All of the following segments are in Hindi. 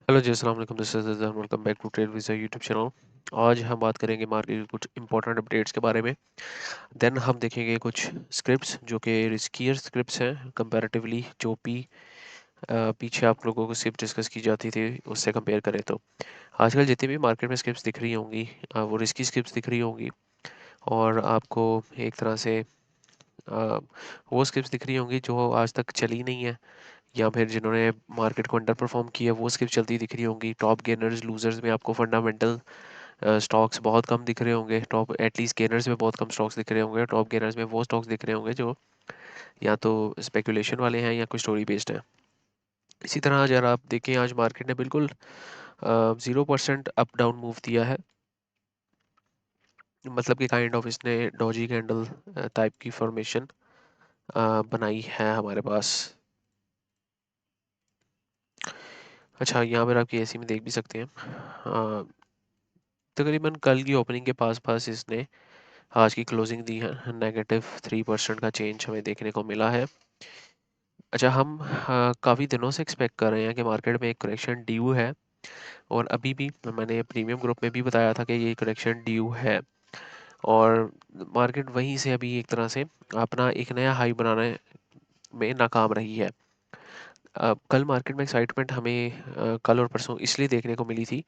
हेलो जी, अस्सलाम वालेकुम। This is Azhar. Welcome back to trade wiz YouTube channel. आज हम बात करेंगे मार्केट के कुछ इंपॉर्टेंट अपडेट्स के बारे में। देन हम देखेंगे कुछ स्क्रिप्ट्स जो कि रिस्कियर स्क्रिप्ट्स हैं कंपैरेटिवली, जो पीछे आप लोगों को स्क्रिप्ट डिस्कस की जाती थी उससे कंपेयर करें तो आजकल जितनी भी मार्केट में स्क्रिप्ट्स दिख रही होंगी, वो रिस्की स्क्रिप्ट्स दिख रही होंगी। और आपको एक तरह से अ, वो स्क्रिप्ट्स दिख रही होंगी जो आज तक चली नहीं है, या फिर जिन्होंने मार्केट को अंडर परफॉर्म किया वो स्किप चलती दिख रही होंगी। टॉप गेनर्स लूजर्स में आपको फंडामेंटल स्टॉक्स बहुत कम दिख रहे होंगे। टॉप एटलीस्ट गेनर्स में बहुत कम स्टॉक्स दिख रहे होंगे। टॉप गेनर्स में वो स्टॉक्स दिख रहे होंगे जो या तो स्पेकुलेशन वाले हैं या कोई स्टोरी बेस्ड हैं। इसी तरह अगर आप देखें, आज मार्केट ने बिल्कुल 0% अप डाउन मूव दिया है। मतलब कि काइंड ऑफ इसने डॉजी कैंडल टाइप की फॉर्मेशन बनाई है हमारे पास। अच्छा, यहाँ पर आप एसी में देख भी सकते हैं। तकरीबन कल की ओपनिंग के पास पास इसने आज की क्लोजिंग दी है। -3% का चेंज हमें देखने को मिला है। अच्छा, हम काफ़ी दिनों से एक्सपेक्ट कर रहे हैं कि मार्केट में एक करेक्शन ड्यू है, और अभी भी मैंने प्रीमियम ग्रुप में भी बताया था कि ये करेक्शन ड्यू है। और मार्केट वहीं से अभी एक तरह से अपना एक नया हाई बनाने में नाकाम रही है। कल मार्केट में एक्साइटमेंट हमें कल और परसों इसलिए देखने को मिली थी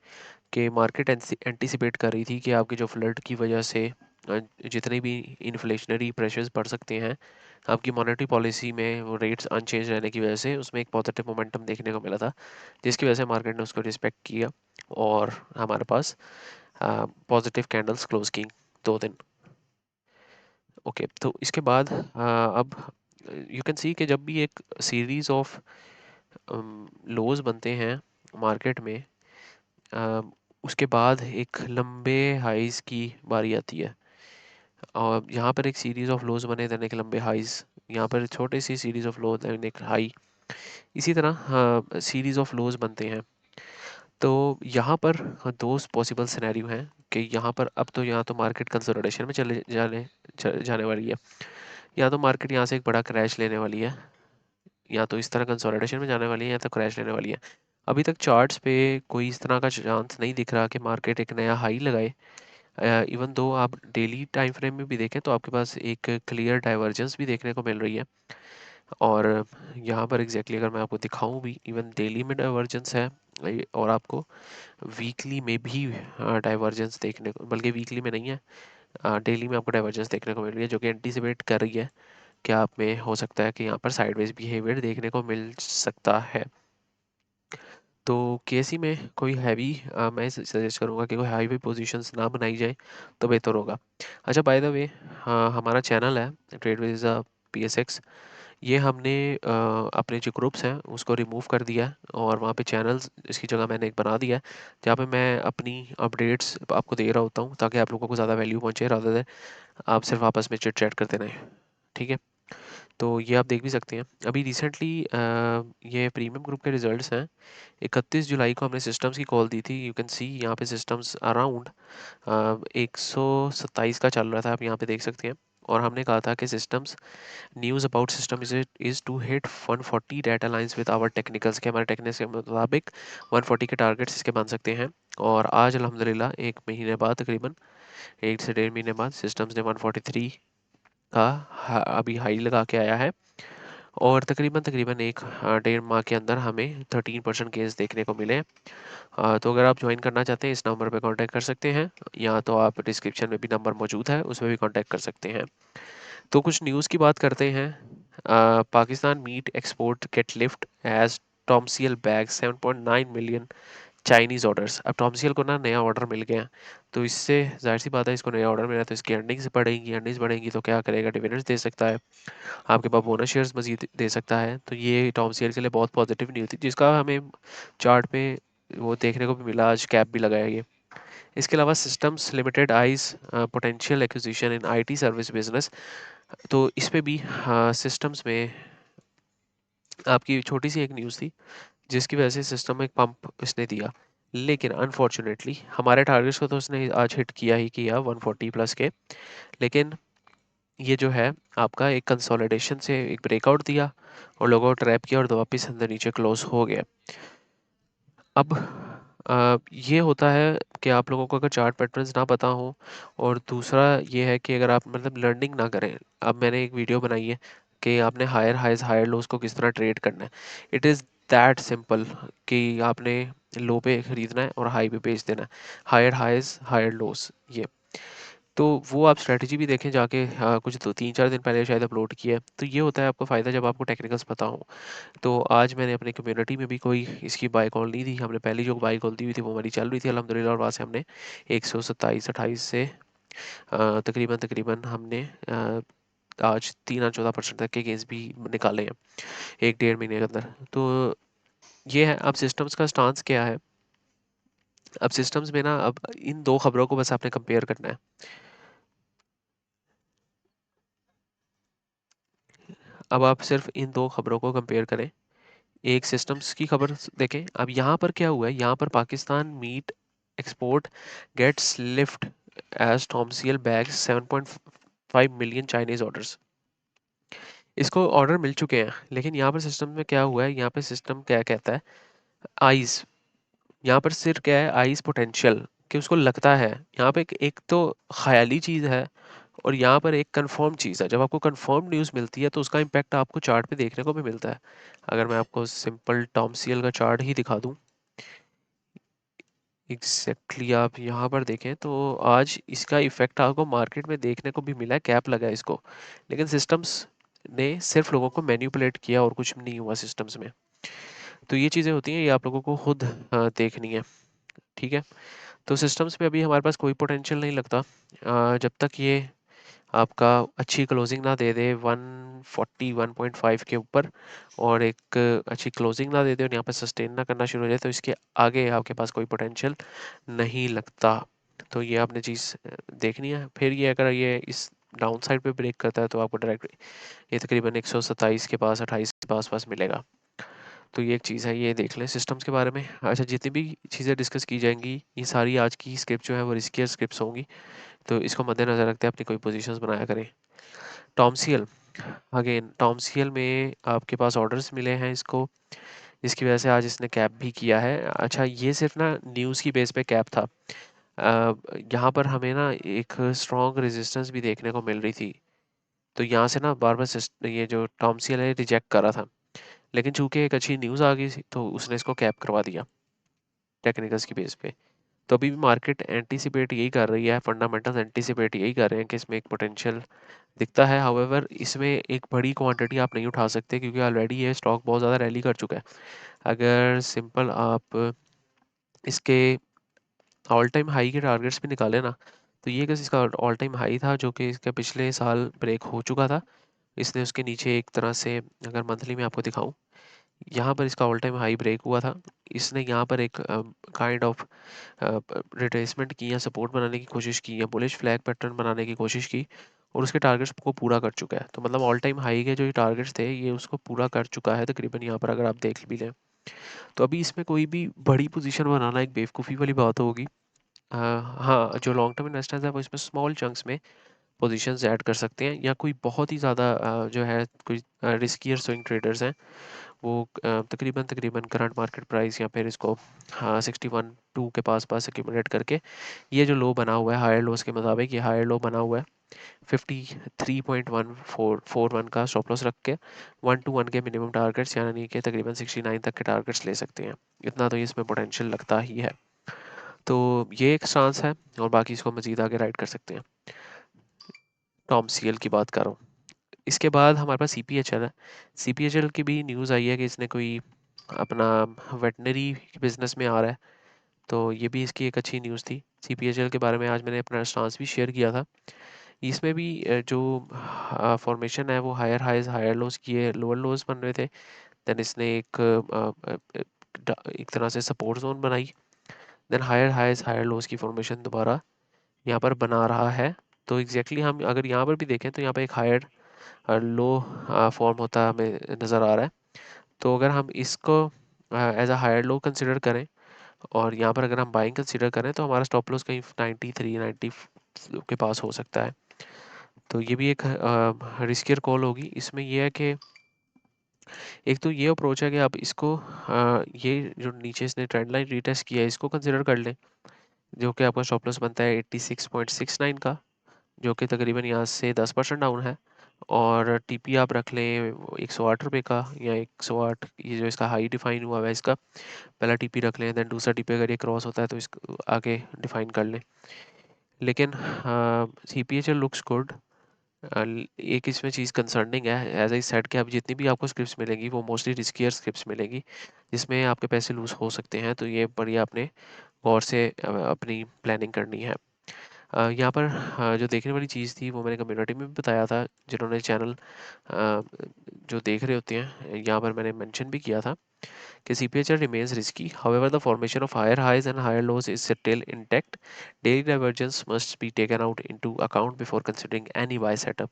कि मार्केट एंटिसिपेट कर रही थी कि आपकी जो फ्लड की वजह से जितने भी इन्फ्लेशनरी प्रेशर्स बढ़ सकते हैं, आपकी मॉनेटरी पॉलिसी में वो रेट्स अनचेंज रहने की वजह से उसमें एक पॉजिटिव मोमेंटम देखने को मिला था, जिसकी वजह से मार्केट ने उसको रिस्पेक्ट किया और हमारे पास पॉजिटिव कैंडल्स क्लोज की 2 दिन। ओके, तो इसके बाद अब यू कैन सी कि जब भी एक सीरीज ऑफ लोज बनते हैं मार्केट में, अ, उसके बाद एक लंबे हाइज़ की बारी आती है। और यहाँ पर एक सीरीज़ ऑफ लोज बने, देन एक लंबे हाइज़, यहाँ पर छोटे सी सीरीज़ ऑफ लो, देन एक हाई। इसी तरह सीरीज़ ऑफ लोज बनते हैं। तो यहाँ पर दो पॉसिबल सिनेरियो हैं कि यहाँ पर अब तो यहाँ तो मार्केट कंसोलिडेशन में जाने वाली है, या तो मार्केट यहाँ से एक बड़ा क्रैश लेने वाली है, या तो इस तरह कंसोलिडेशन में जाने वाली है, या तो क्रैश लेने वाली है। अभी तक चार्ट्स पे कोई इस तरह का चांस नहीं दिख रहा कि मार्केट एक नया हाई लगाए। इवन दो आप डेली टाइम फ्रेम में भी देखें तो आपके पास एक क्लियर डाइवर्जेंस भी देखने को मिल रही है। और यहाँ पर एग्जैक्टली अगर मैं आपको दिखाऊं भी, इवन डेली में डाइवर्जेंस है, और आपको वीकली में भी डाइवर्जेंस देखने को, बल्कि वीकली में नहीं है, डेली में आपको डाइवर्जेंस देखने को मिल रही है, जो कि एंटीसिपेट कर रही है कि आप में हो सकता है कि यहाँ पर साइडवेज बिहेवियर देखने को मिल सकता है। तो केसी में कोई हैवी, मैं सजेस्ट करूँगा कि कोई हैवी पोजीशंस ना बनाई जाए तो बेहतर होगा। अच्छा, बाय द वे, हमारा चैनल है ट्रेड विद PSX, ये हमने अपने जो ग्रुप्स हैं उसको रिमूव कर दिया है, और वहाँ पे चैनल्स इसकी जगह मैंने एक बना दिया है जहाँ पे मैं अपनी अपडेट्स आपको दे रहा होता हूँ, ताकि आप लोगों को ज़्यादा वैल्यू पहुँचे, रादर देन आप सिर्फ आपस में चिट चैट करते रहें। ठीक है, तो ये आप देख भी सकते हैं। अभी रिसेंटली ये प्रीमियम ग्रुप के रिजल्ट्स हैं। 31 जुलाई को हमने सिस्टम्स की कॉल दी थी। यू कैन सी यहाँ पे सिस्टम्स अराउंड 127 का चल रहा था, आप यहाँ पे देख सकते हैं। और हमने कहा था कि systems news about system is to hit 140 data lines with our technicals, के हमारे टेक्निक्स के मुताबिक 140 के टारगेट्स इसके बन सकते हैं। और आज अल्हम्दुलिल्लाह एक महीने बाद, तकरीबन 1 से 1.5 महीने बाद, सिस्टम्स ने 143 का अभी हाई लगा के आया है। और तकरीबन तकरीबन 1 डेढ़ माह के अंदर हमें 13% गेंस देखने को मिले। तो अगर आप ज्वाइन करना चाहते हैं इस नंबर पे कांटेक्ट कर सकते हैं, या तो आप डिस्क्रिप्शन में भी नंबर मौजूद है उसमें भी कांटेक्ट कर सकते हैं। तो कुछ न्यूज़ की बात करते हैं। Pakistan meat export get lift as TOMCL bag 7.9 million Chinese orders. अब टॉमसीएल को ना नया ऑर्डर मिल गया, तो इससे जाहिर सी बात है, इसको नया ऑर्डर मिला तो इसकी अर्निंग्स बढ़ेंगी तो क्या करेगा, डिविडेंड्स दे सकता है, आपके पास बोनस शेयर्स मजीद दे सकता है। तो ये टॉम सेयर के लिए बहुत पॉजिटिव न्यूज़ थी, जिसका हमें चार्ट पे वो देखने को भी मिला। आज कैप भी लगाया ये। इसके अलावा systems limited eyes potential acquisition in IT service business. तो इस पे भी सिस्टम्स में आपकी छोटी सी एक न्यूज़ थी, जिसकी वजह से सिस्टम में एक पंप इसने दिया। लेकिन अनफॉर्चुनेटली हमारे टारगेट्स को तो उसने आज हिट किया ही किया 140 प्लस के। लेकिन ये जो है आपका एक कंसोलिडेशन से एक ब्रेकआउट दिया, और लोगों को ट्रैप किया, और वापस अंदर नीचे क्लोज हो गया। अब ये होता है कि आप लोगों को अगर चार्ट पैटर्न्स ना पता हो, और दूसरा ये है कि अगर आप मतलब लर्निंग ना करें। अब मैंने एक वीडियो बनाई है कि आपने हायर हाइज हायर लोस को किस तरह ट्रेड करना है। इट इज़ दैट सिंपल कि आपने लो पे खरीदना है और हाई पे बेच देना है। हायर हाइज हायर लोस, ये तो वो आप स्ट्रैटेजी भी देखें जाके, कुछ तो 3-4 दिन पहले शायद अपलोड किया है। तो ये होता है आपको फ़ायदा जब आपको टेक्निकल्स पता हो। तो आज मैंने अपनी कम्युनिटी में भी कोई इसकी बाय कॉल नहीं दी। हमने पहली जो बाय कॉल दी हुई थी वो हमारी चल रही थी अल्हम्दुलिल्लाह, और वहाँ से हमने 127-28 से तकरीबन तकरीबन हमने आज 13-14% तक के गेंस भी निकाले हैं 1-1.5 महीने के अंदर। तो ये है। अब सिस्टम्स का स्टांस क्या है? अब सिस्टम्स में ना, अब इन दो खबरों को बस आपने कंपेयर करना है। अब आप सिर्फ इन दो खबरों को कंपेयर करें। एक सिस्टम्स की खबर देखें। अब यहाँ पर क्या हुआ है, यहाँ पर Pakistan meat export gets lift as TOMCL bags 7.5 million Chinese orders. इसको ऑर्डर मिल चुके हैं, लेकिन यहाँ पर सिस्टम में क्या हुआ है, यहाँ पे सिस्टम क्या कहता है, आइज, यहाँ पर सिर्फ क्या है, आइज पोटेंशियल, कि उसको लगता है। यहाँ पे एक तो ख्याली चीज़ है, और यहाँ पर एक कंफर्म चीज़ है। जब आपको कंफर्म न्यूज़ मिलती है तो उसका इम्पैक्ट आपको चार्ट पे देखने को भी मिलता है। अगर मैं आपको सिंपल टॉमसीएल का चार्ट ही दिखा दूँ, एग्जैक्टली आप यहाँ पर देखें तो आज इसका इफेक्ट आपको मार्केट में देखने को भी मिला है, कैप लगा है इसको। लेकिन सिस्टम्स ने सिर्फ लोगों को मैनिपुलेट किया और कुछ नहीं हुआ सिस्टम्स में। तो ये चीज़ें होती हैं, ये आप लोगों को खुद देखनी है। ठीक है। तो सिस्टम्स पे अभी हमारे पास कोई पोटेंशियल नहीं लगता, जब तक ये आपका अच्छी क्लोजिंग ना दे दे 141.5 के ऊपर, और एक अच्छी क्लोजिंग ना दे दे और यहाँ पे सस्टेन ना करना शुरू हो जाए, तो इसके आगे आपके पास कोई पोटेंशियल नहीं लगता। तो ये आपने चीज़ देखनी है। फिर ये अगर ये इस डाउन साइड पे ब्रेक करता है तो आपको डायरेक्ट ये तकरीबन 127 के पास 28 के पास पास मिलेगा। तो ये एक चीज़ है, ये देख लें सिस्टम्स के बारे में। अच्छा, जितनी भी चीज़ें डिस्कस की जाएंगी ये सारी आज की स्क्रिप्ट जो है वो रिस्कियर स्क्रिप्ट्स होंगी, तो इसको मद्देनज़र रखते हैं अपनी कोई पोजीशंस बनाया करें। टॉमसीएल, अगेन टॉमसीएल में आपके पास ऑर्डर्स मिले हैं इसको, जिसकी वजह से आज इसने कैप भी किया है। अच्छा, ये सिर्फ ना न्यूज़ की बेस पे कैप था। यहाँ पर हमें ना एक स्ट्रॉन्ग रेजिस्टेंस भी देखने को मिल रही थी। तो यहाँ से ना बार बार ये जो टॉमसीएल है रिजेक्ट कर रहा था, लेकिन चूंकि एक अच्छी न्यूज़ आ गई थी तो उसने इसको कैप करवा दिया टेक्निकल्स की बेस पे। तो अभी भी मार्केट एंटीसिपेट यही कर रही है, फंडामेंटल्स एंटीसिपेट यही कर रहे हैं कि इसमें एक पोटेंशियल दिखता है। हाउएवर इसमें एक बड़ी क्वांटिटी आप नहीं उठा सकते, क्योंकि ऑलरेडी ये स्टॉक बहुत ज़्यादा रैली कर चुका है। अगर सिंपल आप इसके ऑल टाइम हाई के टारगेट्स भी निकाले ना, तो ये किस इसका ऑल टाइम हाई था जो कि इसका पिछले साल ब्रेक हो चुका था। इसने उसके नीचे एक तरह से, अगर मंथली में आपको दिखाऊं, यहाँ पर इसका ऑल टाइम हाई ब्रेक हुआ था। इसने यहाँ पर एक काइंड ऑफ रिट्रेसमेंट की या सपोर्ट बनाने की कोशिश की या बुलिश फ्लैग पैटर्न बनाने की कोशिश की, और उसके टारगेट्स को पूरा कर चुका है। तो मतलब ऑल टाइम हाई के जो ये टारगेट्स थे ये उसको पूरा कर चुका है तकरीबन, यहाँ पर अगर आप देख भी लें। तो अभी इसमें कोई भी बड़ी पोजीशन बनाना एक बेवकूफ़ी वाली बात होगी। हाँ, जो लॉन्ग टर्म इन्वेस्टर्स हैं वो इसमें स्मॉल चंक्स में पोजीशंस ऐड कर सकते हैं, या कोई बहुत ही ज़्यादा जो है कोई रिस्कियर स्विंग ट्रेडर्स हैं, वो तकरीबन तकरीबन करंट मार्केट प्राइस या फिर इसको, हाँ, 61-2 के पास पास एक्यूमुलेट करके, ये जो लो बना हुआ है हायर लोस के मुताबिक, ये हायर लो बना हुआ है 53.1441 का स्टॉप लॉस रख के 1 to 1 के मिनिमम टारगेट्स, यानी कि तकरीबन 69 तक के टारगेट्स ले सकते हैं। इतना तो इसमें पोटेंशियल लगता ही है। तो ये एक चांस है, और बाकी इसको मजीद आगे राइड कर सकते हैं। टॉम सीएल की बात कर रहा हूँ। इसके बाद हमारे पास सीपीएचएल है। सीपीएचएल की भी न्यूज़ आई है कि इसने कोई अपना वेटनरी बिजनेस में आ रहा है। तो ये भी इसकी एक अच्छी न्यूज़ थी। सीपीएचएल के बारे में आज मैंने अपना स्टांस भी शेयर किया था। इसमें भी जो फॉर्मेशन है वो हायर हाइज हायर लोज की है, लोअर लोज बन रहे थे। देन इसने एक तरह से सपोर्ट जोन बनाई, then higher highs higher lows की फॉर्मेशन दोबारा यहाँ पर बना रहा है। तो एग्जैक्टली हम अगर यहाँ पर भी देखें तो यहाँ पे एक हायर लो फॉर्म होता हमें नज़र आ रहा है। तो अगर हम इसको as a higher low consider करें, और यहाँ पर अगर हम बाइंग कंसिडर करें, तो हमारा स्टॉप लॉस कहीं 93-90 के पास हो सकता है। तो ये भी एक रिस्कियर कॉल होगी। इसमें यह है कि एक तो ये अप्रोच है कि आप इसको ये जो नीचे इसने ट्रेंड लाइन रीटेस्ट किया है इसको कंसिडर कर लें, जो कि आपका स्टॉप लॉस बनता है 86.69 का, जो कि तकरीबन यहाँ से 10% डाउन है। और टीपी आप रख लें 108 रुपये का, या 108, ये जो इसका हाई डिफाइन हुआ है इसका पहला टीपी रख लें, देन दूसरा टीपी अगर ये क्रॉस होता है तो इसको आगे डिफाइन कर लें। लेकिन C P H L looks good. एक इसमें चीज़ कंसर्निंग है, एज आई सेड कि अब जितनी भी आपको स्क्रिप्ट्स मिलेंगी वो मोस्टली रिस्कियर स्क्रिप्ट्स मिलेंगी, जिसमें आपके पैसे लूज हो सकते हैं। तो ये बढ़िया आपने गौर से अपनी प्लानिंग करनी है। यहाँ पर जो देखने वाली चीज़ थी वो मैंने कम्युनिटी में भी बताया था, जिन्होंने चैनल जो देख रहे होते हैं, यहाँ पर मैंने मेंशन भी किया था कि CPHR remains risky. However, the formation of higher highs and higher lows is still intact. Daily divergence must be taken out into account before considering any buy setup.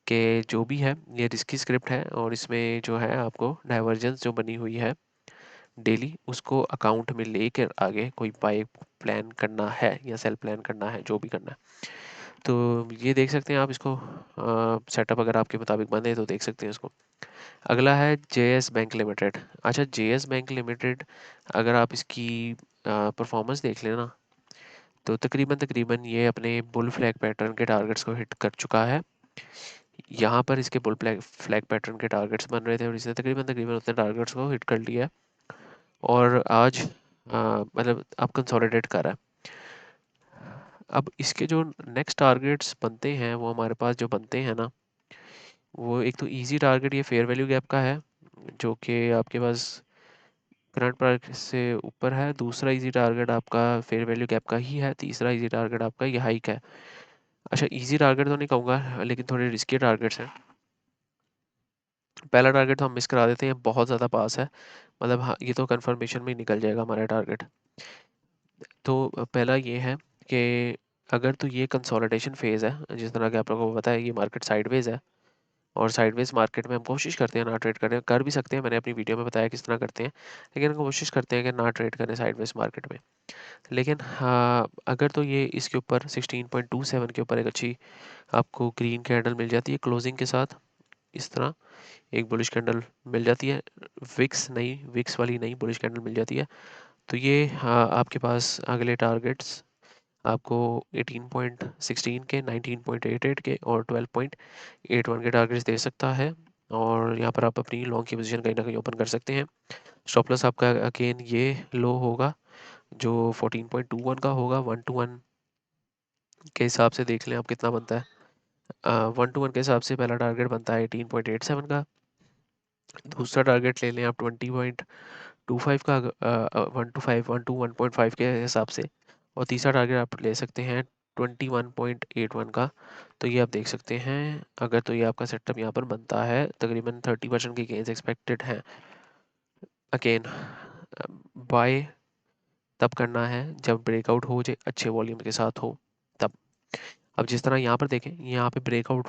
कि जो भी है ये रिस्की स्क्रिप्ट है, और इसमें जो है आपको डाइवर्जेंस जो बनी हुई है डेली उसको अकाउंट में लेकर आगे कोई बाय प्लान करना है या सेल प्लान करना है, जो भी करना है। तो ये देख सकते हैं आप इसको, सेटअप अगर आपके मुताबिक बने तो देख सकते हैं इसको। अगला है JS बैंक लिमिटेड। अच्छा, JS बैंक लिमिटेड अगर आप इसकी परफॉर्मेंस देख लेना तो तकरीबन तकरीबन ये अपने बुल फ्लैग पैटर्न के टारगेट्स को हिट कर चुका है। यहाँ पर इसके बुल फ्लैग पैटर्न के टारगेट्स बन रहे थे और इसने तकरीबन तकरीबन उतने टारगेट्स को हिट कर लिया है, और आज मतलब अब कंसोलिडेट कर रहा है। अब इसके जो नेक्स्ट टारगेट्स बनते हैं वो हमारे पास जो बनते हैं ना, वो एक तो इजी टारगेट ये फेयर वैल्यू गैप का है, जो कि आपके पास करंट प्राइस से ऊपर है। दूसरा इजी टारगेट आपका फेयर वैल्यू गैप का ही है। तीसरा इजी टारगेट आपका ये हाइक है। अच्छा, इजी टारगेट तो नहीं कहूँगा, लेकिन थोड़े रिस्की टारगेट्स हैं। पहला टारगेट तो हम मिस करा देते हैं, बहुत ज़्यादा पास है, मतलब हाँ ये तो कंफर्मेशन में ही निकल जाएगा हमारा टारगेट। तो पहला ये है कि अगर तो ये कंसोलिडेशन फेज़ है, जिस तरह कि आप लोगों को पता है ये मार्केट साइडवेज है, और साइडवेज मार्केट में हम कोशिश करते हैं ना ट्रेड करें, कर भी सकते हैं, मैंने अपनी वीडियो में बताया किस तरह करते हैं, लेकिन हम कोशिश करते हैं कि ना ट्रेड करें साइडवेज मार्केट में। लेकिन हाँ, अगर तो ये इसके ऊपर 16.27 के ऊपर एक अच्छी आपको ग्रीन कैंडल मिल जाती है क्लोजिंग के साथ, इस तरह एक बुलिश कैंडल मिल जाती है, विक्स वाली नहीं, बुलिश कैंडल मिल जाती है, तो ये आपके पास अगले टारगेट्स आपको 18.16 के, 19.88 के और 12.81 के टारगेट्स दे सकता है। और यहाँ पर आप अपनी लॉन्ग की पोजीशन कहीं ना कहीं ओपन कर सकते हैं। स्टॉप लॉस आपका अगेन ये लो होगा जो 14.21 का होगा। 1 to 1 के हिसाब से देख लें आप कितना बनता है। 1 to 1 के हिसाब से पहला टारगेट बनता है 18.87 का। दूसरा टारगेट ले लें आप 20.25 का, 1 to 5, 1 to 1.5 के हिसाब से। और तीसरा टारगेट आप ले सकते हैं 21.81 का। तो ये आप देख सकते हैं, अगर तो ये आपका सेटअप यहाँ पर बनता है, तकरीबन 30% की गेंस एक्सपेक्टेड हैं। अगेन बाय तब करना है जब ब्रेकआउट हो जाए, अच्छे वॉल्यूम के साथ हो तब। अब जिस तरह यहाँ पर देखें, यहाँ पे ब्रेकआउट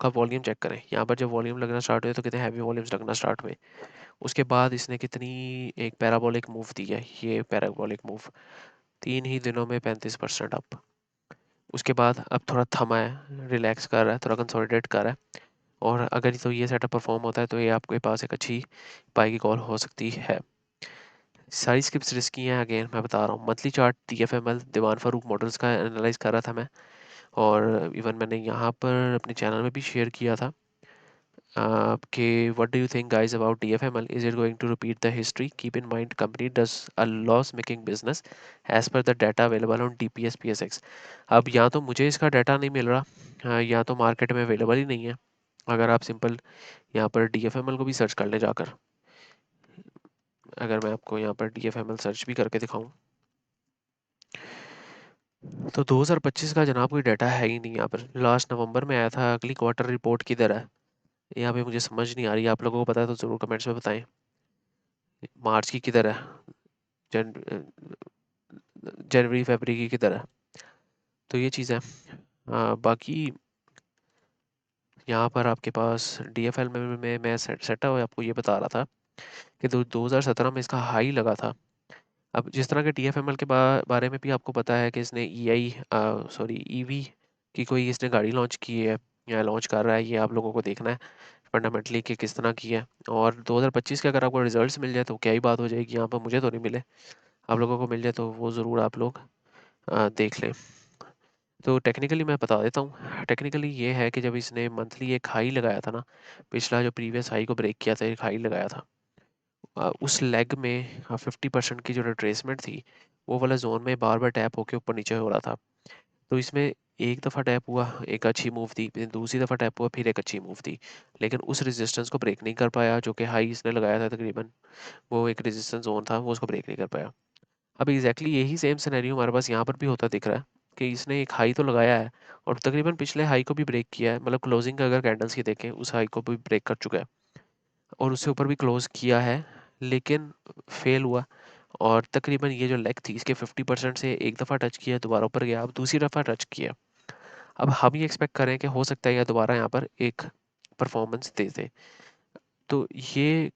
का वॉल्यूम चेक करें, यहाँ पर जब वॉल्यूम लगना स्टार्ट हुए तो कितने हैवी वॉल्यूम्स लगना स्टार्ट हुए। उसके बाद इसने कितनी एक पैराबोलिक मूव दी है, ये पैराबोलिक मूव 3 ही दिनों में 35% अप। उसके बाद अब थोड़ा थमा है, रिलैक्स कर रहा है, थोड़ा कंसोलिडेट कर रहा है, और अगर तो ये सेटअप परफॉर्म होता है तो ये आपके पास एक अच्छी बाई की कॉल हो सकती है। सारी स्क्रिप्ट्स रिस्की हैं, अगेन मैं बता रहा हूँ। मंथली चार्ट TFML दीवान फारूक मॉडल्स का एनालाइज कर रहा था मैं, और इवन मैंने यहाँ पर अपने चैनल में भी शेयर किया था कि what do you think guys about DFML? Is it going to repeat the history? Keep in mind company does a loss making business as per the data available on DPS PSX. अब या तो मुझे इसका डाटा नहीं मिल रहा, या तो मार्केट में अवेलेबल ही नहीं है। अगर आप सिंपल यहाँ पर DFML को भी सर्च कर लें जाकर, अगर मैं आपको यहाँ पर DFML सर्च भी करके दिखाऊं तो 2025 का जनाब कोई डाटा है ही नहीं। यहाँ पर लास्ट नवंबर में आया था, अगली क्वार्टर रिपोर्ट किधर है यहाँ पे मुझे समझ नहीं आ रही। आप लोगों को पता है तो ज़रूर कमेंट्स में बताएं, मार्च की किधर है, जन जनवरी फरवरी की किधर है। तो ये चीज़ है। बाकी यहाँ पर आपके पास DFL में मैं सेटअप आपको ये बता रहा था कि 2017 में इसका हाई लगा था। अब जिस तरह के TFML के बारे में भी आपको पता है कि इसने EV की कोई इसने गाड़ी लॉन्च की है या लॉन्च कर रहा है, ये आप लोगों को देखना है। फंडामेंटली कि किस तरह की है। और 2025 के अगर आपको रिजल्ट्स मिल जाए तो क्या ही बात हो जाएगी, यहाँ पर मुझे तो नहीं मिले, आप लोगों को मिल जाए तो वो ज़रूर आप लोग देख लें। तो टेक्निकली मैं बता देता हूँ, टेक्निकली ये है कि जब इसने मंथली एक हाई लगाया था ना, पिछला जो प्रीवियस हाई को ब्रेक किया था, एक हाई लगाया था, उस लेग में 50% की जो रिट्रेसमेंट थी, वो वाला जोन में बार बार टैप होके ऊपर नीचे हो रहा था। तो इसमें एक दफ़ा टैप हुआ, एक अच्छी मूव थी, फिर दूसरी दफ़ा टैप हुआ, फिर एक अच्छी मूव थी, लेकिन उस रेजिस्टेंस को ब्रेक नहीं कर पाया जो कि हाई इसने लगाया था तकरीबन, वो एक रेजिस्टेंस जोन था, वो उसको ब्रेक नहीं कर पाया। अब एग्जैक्टली यही सेम सिनेरियो हमारे पास यहाँ पर भी होता दिख रहा है कि इसने एक हाई तो लगाया है और तकरीबन पिछले हाई को भी ब्रेक किया है, मतलब क्लोजिंग का अगर कैंडल्स की देखें उस हाई को भी ब्रेक कर चुका है और उससे ऊपर भी क्लोज किया है, लेकिन फेल हुआ। और तकरीबन ये जो लेग थी इसके 50% से एक दफ़ा टच किया, दोबारा ऊपर गया, अब दूसरी दफ़ा टच किया। अब हम ये एक्सपेक्ट करें कि हो सकता है या दोबारा यहाँ पर एक परफॉर्मेंस दे दे। तो ये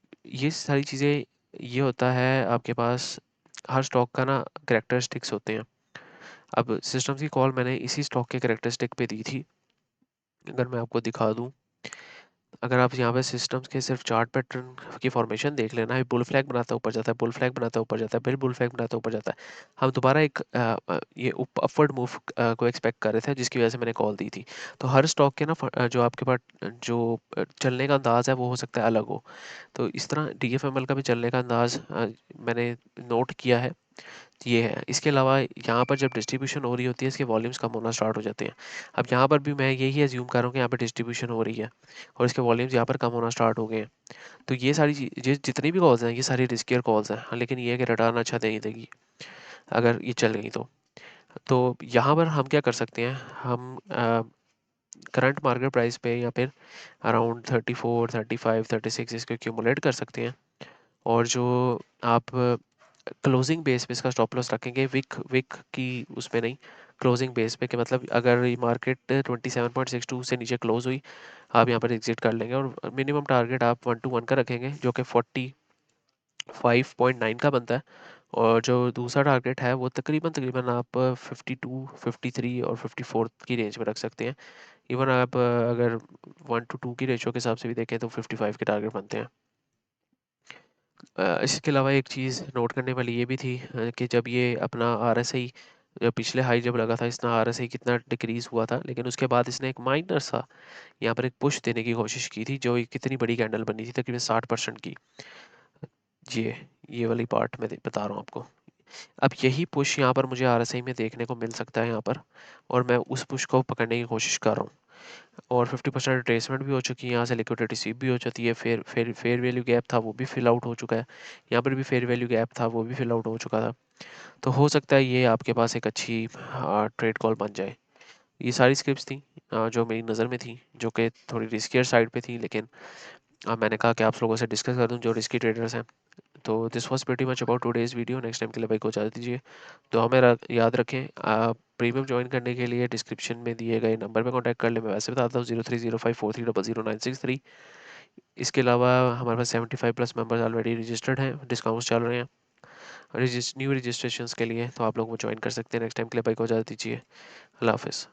सारी चीज़ें, ये होता है आपके पास, हर स्टॉक का ना करेक्टरिस्टिक्स होते हैं। अब सिस्टम्स की कॉल मैंने इसी स्टॉक के करेक्टरिस्टिक पे दी थी, अगर मैं आपको दिखा दूँ, अगर आप यहाँ पे सिस्टम्स के सिर्फ चार्ट पैटर्न की फॉर्मेशन देख लेना है, बुल फ्लैग बनाता है ऊपर जाता है, बुल फ्लैग बनाता है ऊपर जाता है, फिर बुल फ्लैग बनाता है ऊपर जाता है। हम दोबारा एक ये अपवर्ड मूव को एक्सपेक्ट कर रहे थे जिसकी वजह से मैंने कॉल दी थी। तो हर स्टॉक के ना जो आपके पास जो चलने का अंदाज है वो हो सकता है अलग हो। तो इस तरह DFML का भी चलने का अंदाज मैंने नोट किया है, ये है। इसके अलावा यहाँ पर जब डिस्ट्रीब्यूशन हो रही होती है इसके वॉल्यूम्स कम होना स्टार्ट हो जाते हैं। अब यहाँ पर भी मैं यही एज्यूम कर रहा हूँ कि यहाँ पर डिस्ट्रीब्यूशन हो रही है और इसके वॉल्यूम्स यहाँ पर कम होना स्टार्ट हो गए हैं। तो ये सारी चीज़ जितनी भी कॉल्स हैं ये सारी रिस्कियर कॉल्स हैं, हाँ, लेकिन ये है कि रिटर्न अच्छा नहीं देगी अगर ये चल गई तो यहाँ पर हम क्या कर सकते हैं, हम करंट मार्केट प्राइस पे या फिर अराउंड 34 35 36 इसको एक्यूमुलेट कर सकते हैं। और जो आप क्लोजिंग बेस पे इसका स्टॉप लॉस रखेंगे, विक विक की उसमें नहीं, क्लोजिंग बेस पे, कि मतलब अगर ये मार्केट 27.62 से नीचे क्लोज हुई, आप यहाँ पर एग्जिट कर लेंगे। और मिनिमम टारगेट आप 1 to 1 का रखेंगे जो कि 45.9 का बनता है। और जो दूसरा टारगेट है वो तकरीबन तकरीबन आप 52 53 और 54 की रेंज में रख सकते हैं। इवन आप अगर 1 to 2 की रेशो के हिसाब से भी देखें तो 55 के टारगेट बनते हैं। इसके अलावा एक चीज़ नोट करने वाली ये भी थी कि जब ये अपना RSI, जब पिछले हाई जब लगा था इसका RSI कितना डिक्रीज़ हुआ था, लेकिन उसके बाद इसने एक माइनर सा यहाँ पर एक पुश देने की कोशिश की थी जो एक कितनी बड़ी कैंडल बनी थी, तकरीबन 60% की। ये वाली पार्ट मैं बता रहा हूँ आपको। अब यही पुश यहाँ पर मुझे RSI में देखने को मिल सकता है यहाँ पर, और मैं उस पुश को पकड़ने की कोशिश कर रहा हूँ। और 50% रिट्रेसमेंट भी हो चुकी है, यहाँ से लिक्विडिटी स्वीप भी हो जाती है, फेयर वैल्यू गैप था वो भी फिल आउट हो चुका है, यहाँ पर भी फेयर वैल्यू गैप था वो भी फिल आउट हो चुका था। तो हो सकता है ये आपके पास एक अच्छी ट्रेड कॉल बन जाए। ये सारी स्क्रिप्ट्स थी जो मेरी नज़र में थी, जो कि थोड़ी रिस्कियर साइड पे थी, लेकिन मैंने कहा कि आप लोगों से डिस्कस कर दूं जो रिस्की ट्रेडर्स हैं। तो this was pretty much about today's video. Next time के लिए भाई को इजाज़त दीजिए। तो हमें याद रखें, प्रीमियम ज्वाइन करने के लिए डिस्क्रिप्शन में दिए गए नंबर पे कांटेक्ट कर लें। मैं वैसे बताता हूँ 030543000963। इसके अलावा हमारे पास 75+ मेंबर्स ऑलरेडी रजिस्टर्ड हैं, डिस्काउंट्स चल रहे हैं न्यू रजिस्ट्रेशन के लिए, तो आप लोग वो ज्वाइन कर सकते हैं। नेक्स्ट टाइम के लिए भाई को इजाज़त दीजिए। अल्लाह हाफिज़।